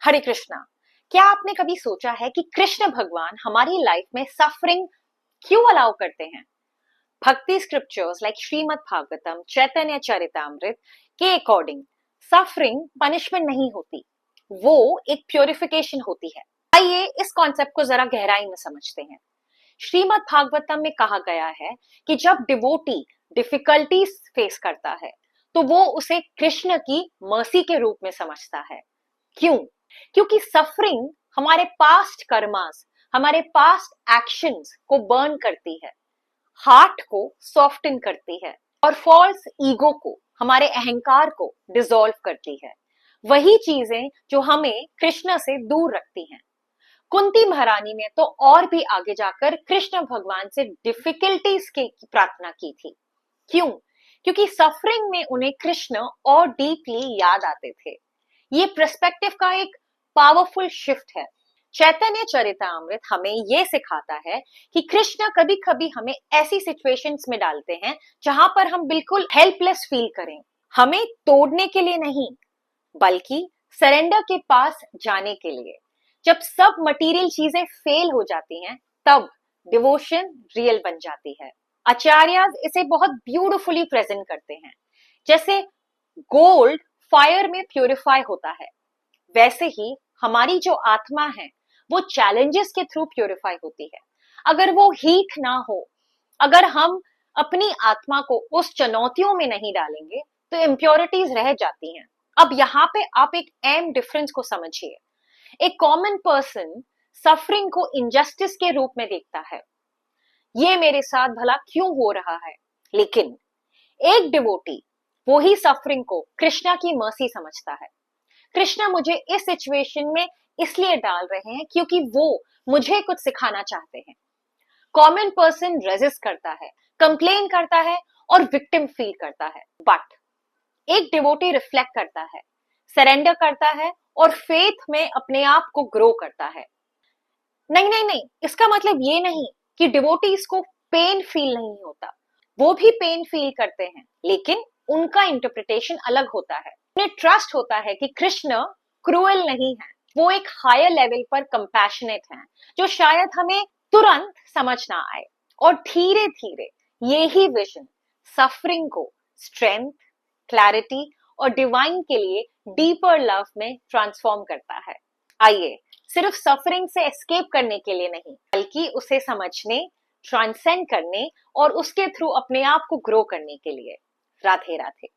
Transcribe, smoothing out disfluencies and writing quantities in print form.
हरे कृष्णा। क्या आपने कभी सोचा है कि कृष्ण भगवान हमारी लाइफ में सफरिंग क्यों अलाउ करते हैं? भक्ति स्क्रिप्चर्स लाइक श्रीमद् भागवतम, चैतन्य चरितामृत के अकॉर्डिंग सफरिंग पनिशमेंट नहीं होती, वो एक प्योरिफिकेशन होती है। आइए इस कॉन्सेप्ट को जरा गहराई में समझते हैं। श्रीमद् भागवतम में कहा गया है कि जब डिवोटी डिफिकल्टीज फेस करता है तो वो उसे कृष्ण की मर्सी के रूप में समझता है। क्यों? क्योंकि सफरिंग हमारे पास्ट कर्मास, हमारे पास्ट एक्शंस को बर्न करती है, हार्ट को सॉफ्टन करती है और फॉल्स ईगो को, हमारे अहंकार को डिसॉल्व करती है। वही चीजें जो हमें कृष्ण से दूर रखती हैं। कुंती महारानी ने तो और भी आगे जाकर कृष्ण भगवान से डिफिकल्टीज की प्रार्थना की थी। क्यों? क्योंकि सफरिंग में उन्हें कृष्ण और डीपली याद आते थे। ये पर्सपेक्टिव का एक पावरफुल शिफ्ट है। चैतन्य चरितामृत हमें ये सिखाता है कि कृष्ण कभी कभी हमें ऐसी सिचुएशंस में डालते हैं जहां पर हम बिल्कुल हेल्पलेस फील करें, हमें तोड़ने के लिए नहीं बल्कि सरेंडर के पास जाने के लिए। जब सब मटेरियल चीजें फेल हो जाती हैं तब डिवोशन रियल बन जाती है। आचार्यज इसे बहुत ब्यूटिफुली प्रेजेंट करते हैं। जैसे गोल्ड फायर में प्यूरिफाई होता है, वैसे ही हमारी जो आत्मा है वो चैलेंजेस के थ्रू प्यूरिफाई होती है। अगर वो हीट ना हो, अगर हम अपनी आत्मा को उस चुनौतियों में नहीं डालेंगे तो इम्प्योरिटीज रह जाती हैं। अब यहाँ पे आप एक अहम डिफरेंस को समझिए। एक कॉमन पर्सन सफरिंग को इनजस्टिस के रूप में देखता है, ये मेरे साथ भला क्यों हो रहा है। लेकिन एक डिवोटी वो ही सफरिंग को कृष्णा की मर्सी समझता है। कृष्णा मुझे इस सिचुएशन में इसलिए डाल रहे हैं क्योंकि वो मुझे कुछ सिखाना चाहते हैं। कॉमन पर्सन रेजिस्ट करता है, कंप्लेन करता है और विक्टिम फील करता है। बट एक डिवोटी रिफ्लेक्ट करता है, सरेंडर करता है और फेथ में अपने आप को ग्रो करता है। नहीं नहीं नहीं, इसका मतलब ये नहीं कि डिवोटीज को पेन फील नहीं होता। वो भी पेन फील करते हैं, लेकिन उनका इंटरप्रिटेशन अलग होता है। उन्हें ट्रस्ट होता है कि कृष्ण क्रूएल नहीं है, वो एक हायर लेवल पर कंपैशनेट है जो शायद हमें तुरंत समझ ना आए। और धीरे धीरे यही विजन सफरिंग को स्ट्रेंथ, क्लैरिटी और डिवाइन के लिए डीपर लव में ट्रांसफॉर्म करता है। आइए सिर्फ सफरिंग से एस्केप करने के लिए नहीं बल्कि उसे समझने, ट्रांसेंड करने और उसके थ्रू अपने आप को ग्रो करने के लिए। राधे राधे।